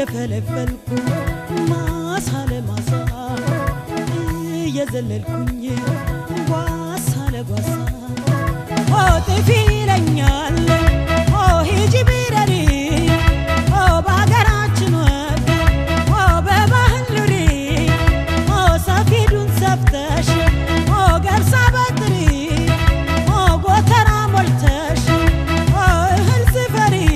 يفلفلكو ما صار ما صار يزللكني واصل وصار او تفيلنيال او هيجي بيرري او باغراچن وك او ببahلري او سفيدون سفتش او غرسا بتري او غوترا مولتش او هل سفري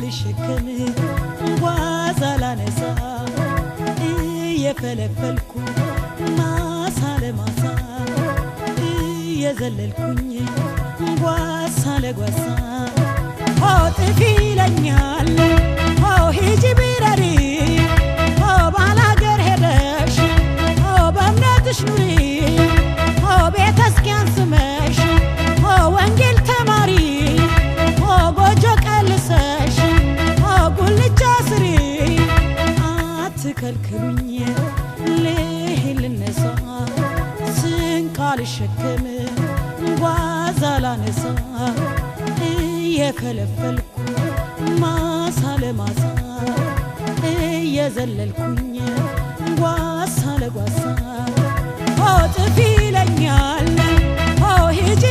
ልሸከም ጓዝ አላነሳ እየፈለፈልኩ ማሳ ለማሳ እየዘለልኩኝ ጓሳ ለጓሳ ጥፊ ይለኛል ሂጂ ቢረሪ ባላገር ሄደሽ በእምነትሽ ኑሪ ቤተ ክርስቲያን ስመሽ ወንጌል ተማሪ ጎጆ ቀልሰሽ ጉልቻ ስሪ አትከልክሉኝ ልሂድ ልነሳ ስንቅ አልሸከም ጓዝ አላነሳ እየከለፈልኩ ማሳ ለማሳ እየዘለልኩኝ ጓሳ ለጓሳ ጥፊ ይለኛል ሂጂ